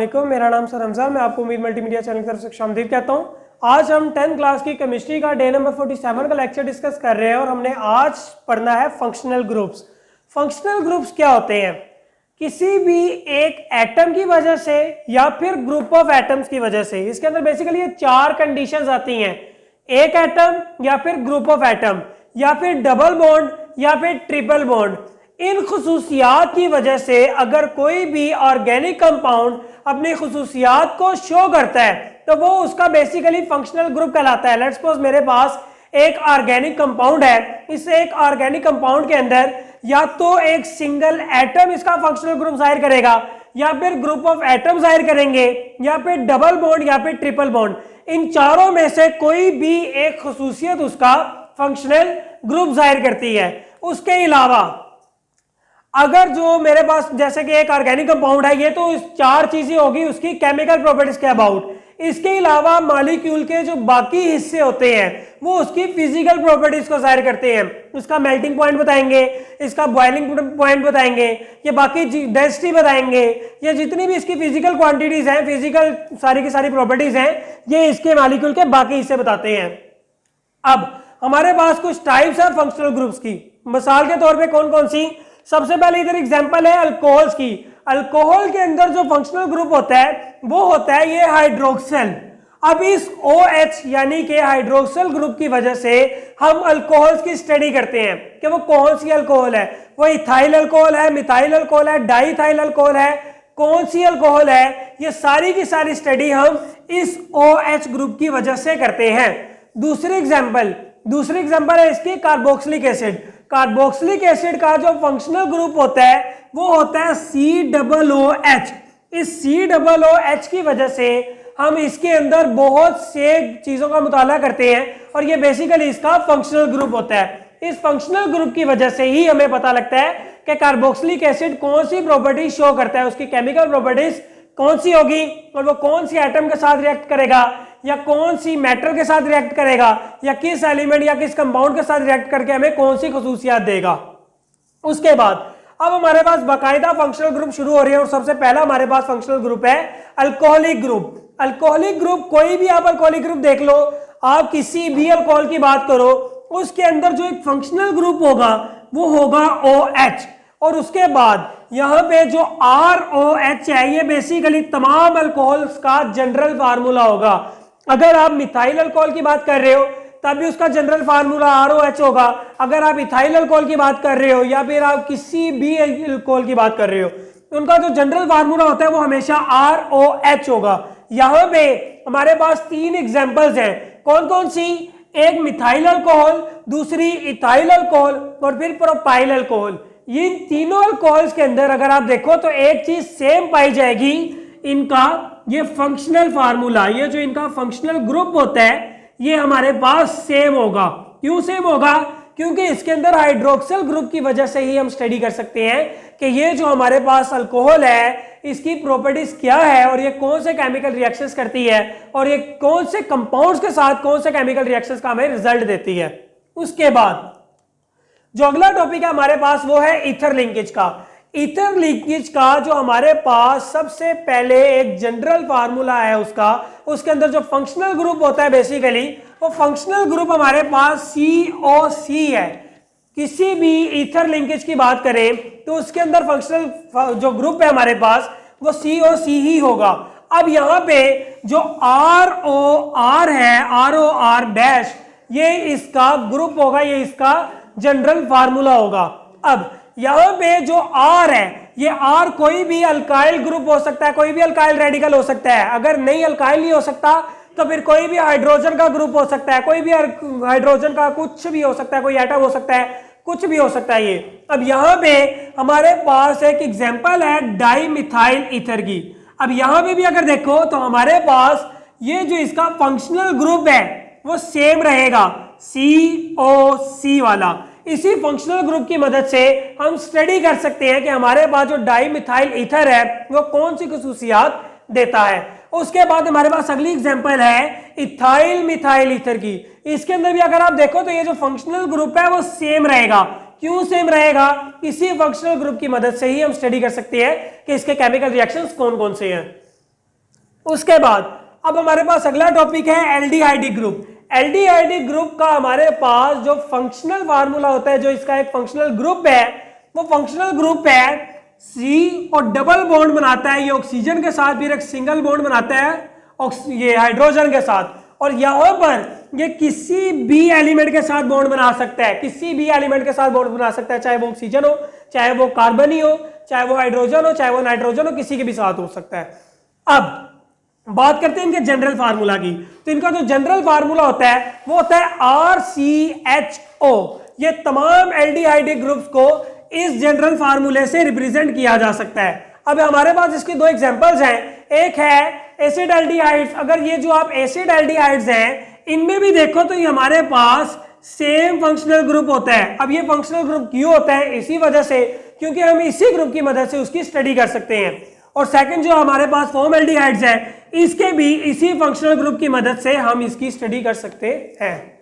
वालेकुम, मेरा नाम सर हमजा, मैं आपको उम्मीद मल्टीमीडिया चैनल की तरफ से खुशामदीद कहता हूं। आज हम 10th क्लास की केमिस्ट्री का डे नंबर 47 का लेक्चर डिस्कस कर रहे हैं और हमने आज पढ़ना है फंक्शनल ग्रुप्स। फंक्शनल ग्रुप्स क्या होते हैं? किसी भी एक एटम की वजह से या फिर ग्रुप ऑफ एटम्स की वजह से। इसके अंदर बेसिकली ये चार कंडीशंस आती हैं, एक एटम या फिर ग्रुप ऑफ एटम या फिर डबल बॉन्ड या फिर ट्रिपल बॉन्ड। इन खुसूसियात की वजह से अगर कोई भी ऑर्गेनिक कंपाउंड अपनी खुसूसियात को शो करता है तो वो उसका बेसिकली फंक्शनल ग्रुप कहलाता है। लेट्स सपोज मेरे पास एक ऑर्गेनिक कंपाउंड है, इस एक ऑर्गेनिक कंपाउंड के अंदर या तो एक सिंगल एटम इसका फंक्शनल ग्रुप जाहिर करेगा या फिर ग्रुप ऑफ एटम जाहिर करेंगे या फिर डबल बॉन्ड या फिर ट्रिपल बॉन्ड। इन चारों में से कोई भी एक खुसूसियत उसका फंक्शनल ग्रुप जाहिर करती है। उसके अलावा अगर जो मेरे पास जैसे कि एक ऑर्गेनिक कंपाउंड है, ये तो इस चार चीजें होगी उसकी केमिकल प्रॉपर्टीज के अबाउट। इसके अलावा मॉलिक्यूल के जो बाकी हिस्से होते हैं वो उसकी फिजिकल प्रॉपर्टीज को जाहिर करते हैं। उसका मेल्टिंग पॉइंट बताएंगे, इसका बॉइलिंग पॉइंट बताएंगे, ये बाकी डेंसिटी बताएंगे, ये जितनी भी इसकी फिजिकल क्वांटिटीज हैं, फिजिकल सारी की सारी प्रॉपर्टीज हैं, ये इसके मॉलिक्यूल के बाकी हिस्से बताते हैं। अब हमारे पास कुछ टाइप्स है फंक्शनल ग्रुप्स की। मिसाल के तौर पे कौन कौन सी? सबसे पहले इधर एग्जांपल है अल्कोहल्स की। अल्कोहल के अंदर जो फंक्शनल ग्रुप होता है वो होता है ये हाइड्रोक्सिल। अब इस OH यानी कि हाइड्रोक्सिल ग्रुप की वजह से हम अल्कोहल्स की स्टडी करते हैं कि वो कौन सी अल्कोहल है, वो इथाइल अल्कोहल है, मिथाइल अल्कोहल है, डाइथाइल अल्कोहल है, कौन सी अल्कोहल है। ये सारी की सारी स्टडी हम इस OH ग्रुप की वजह से करते हैं। दूसरी एग्जांपल है इसकी कार्बोक्सिलिक एसिड। कार्बोक्सिलिक एसिड का जो फंक्शनल ग्रुप होता है वो होता है COOH। इस COOH की वजह से हम इसके अंदर बहुत से चीजों का मुताला करते हैं और ये बेसिकली इसका फंक्शनल ग्रुप होता है। इस फंक्शनल ग्रुप की वजह से ही हमें पता लगता है कि कार्बोक्सिलिक एसिड कौन सी प्रॉपर्टी शो करता है, उसकी केमिकल प्रॉपर्टीज कौन सी होगी और वो कौन सी एटम के साथ रिएक्ट करेगा या कौन सी मेटल के साथ रिएक्ट करेगा या किस एलिमेंट या किस कंपाउंड के साथ रिएक्ट करके हमें कौन सी खुसूसियात देगा। उसके बाद अब हमारे पास बाकायदा फंक्शनल ग्रुप शुरू हो रही है और सबसे पहला हमारे पास फंक्शनल ग्रुप है अल्कोहलिक ग्रुप। अल्कोहलिक ग्रुप, कोई भी आप अल्कोहलिक ग्रुप देख लो, आप किसी भी अल्कोहल की बात करो, उसके अंदर जो एक फंक्शनल ग्रुप होगा वो होगा OH और उसके बाद यहां पे जो ROH है ये बेसिकली तमाम अल्कोहल्स का जनरल फार्मूला होगा। अगर आप मिथाइल अल्कोहल की बात कर रहे हो तब भी उसका जनरल फार्मूला ROH होगा। अगर आप इथाइल अल्कोहल की बात कर रहे हो या फिर आप किसी भी अल्कोहल की बात कर रहे हो, उनका जो जनरल फार्मूला होता है वो हमेशा ROH होगा। यहाँ पे हमारे पास तीन एग्जांपल्स हैं। कौन कौन सी? एक मिथाइल अल्कोहल, दूसरी इथाइल अल्कोहल और फिर प्रोपाइल अल्कोहल। ये तीनों अल्कोहल्स के अंदर अगर आप देखो तो एक चीज सेम पाई जाएगी, इनका ये फंक्शनल फार्मूला, ये जो इनका फंक्शनल ग्रुप होता है ये हमारे पास सेम होगा। क्यों सेम होगा? क्योंकि इसके अंदर हाइड्रोक्सिल ग्रुप की वजह से ही हम स्टडी कर सकते हैं कि ये जो हमारे पास अल्कोहल है इसकी प्रॉपर्टीज क्या है और ये कौन से केमिकल रिएक्शंस करती है और ये कौन से कंपाउंड्स के साथ कौन से केमिकल रिएक्शंस का हमें रिजल्ट देती है। उसके बाद जो अगला टॉपिक है हमारे पास वो है ईथर लिंकेज का। ईथर लिंकेज का जो हमारे पास सबसे पहले एक जनरल फार्मूला है उसका, उसके अंदर जो फंक्शनल ग्रुप होता है बेसिकली वो फंक्शनल ग्रुप हमारे पास COC है। किसी भी ईथर लिंकेज की बात करें तो उसके अंदर फंक्शनल जो ग्रुप है हमारे पास वो COC ही होगा। अब यहाँ पे जो ROR है, ROR डैश, ये इसका ग्रुप होगा, ये इसका जनरल फार्मूला होगा। अब यहां पे जो R है, ये R कोई भी अल्काइल ग्रुप हो सकता है, कोई भी अल्काइल रेडिकल हो सकता है। अगर नहीं अल्काइल नहीं हो सकता तो फिर कोई भी हाइड्रोजन का ग्रुप हो सकता है, कोई भी हाइड्रोजन का कुछ भी हो सकता है, कोई एटम हो सकता है, कुछ भी हो सकता है ये। अब यहां पे हमारे पास एक एग्जांपल है डाइमिथाइल ईथर की। अब यहां पे भी अगर देखो तो हमारे पास ये जो इसका फंक्शनल ग्रुप है वो सेम रहेगा, COC वाला। इसी फंक्शनल ग्रुप की मदद से हम स्टडी कर सकते हैं कि हमारे पास जो डाइमिथाइल ईथर है वो कौन सी खुसूसियात देता है। उसके बाद हमारे पास अगली एग्जांपल है इथाइल मिथाइल ईथर की। इसके अंदर भी अगर आप देखो तो ये जो फंक्शनल ग्रुप है वो सेम रहेगा। क्यों सेम रहेगा? इसी फंक्शनल ग्रुप की मदद से ही हम स्टडी कर सकते हैं कि इसके केमिकल रिएक्शंस कौन कौन से हैं। उसके बाद अब हमारे पास अगला टॉपिक है एल्डिहाइडिक ग्रुप। एल्डिहाइडिक ग्रुप का हमारे पास जो फंक्शनल फार्मूला होता है, जो इसका एक फंक्शनल ग्रुप है, वो फंक्शनल ग्रुप है सी और डबल बॉन्ड बनाता है ये ऑक्सीजन के साथ, फिर एक सिंगल बॉन्ड बनाता है ये हाइड्रोजन के साथ, और यहां पर ये किसी भी एलिमेंट के साथ बॉन्ड बना सकता है, किसी भी एलिमेंट के साथ बॉन्ड बना सकता है, चाहे वो ऑक्सीजन हो, चाहे वो कार्बन ही हो, चाहे वो हाइड्रोजन हो, चाहे वो नाइट्रोजन हो, किसी के भी साथ हो सकता है। अब बात करते हैं इनके जनरल फार्मूला की। तो इनका जो जनरल फार्मूला होता है वो होता है RCHO। ये तमाम एल्डिहाइडिक ग्रुप्स को इस जनरल फार्मूले से रिप्रेजेंट किया जा सकता है। अब हमारे पास इसके दो एग्जांपल्स हैं, एक है एसिड एल्डिहाइड्स। अगर ये जो आप एसिड एल्डिहाइड्स हैं इनमें भी देखो तो ये हमारे पास सेम फंक्शनल ग्रुप होता है। अब ये फंक्शनल ग्रुप क्यों होता है? इसी वजह से क्योंकि हम इसी ग्रुप की मदद से उसकी स्टडी कर सकते हैं। और सेकंड जो हमारे पास फॉर्मल्डिहाइड्स है इसके भी इसी फंक्शनल ग्रुप की मदद से हम इसकी स्टडी कर सकते हैं।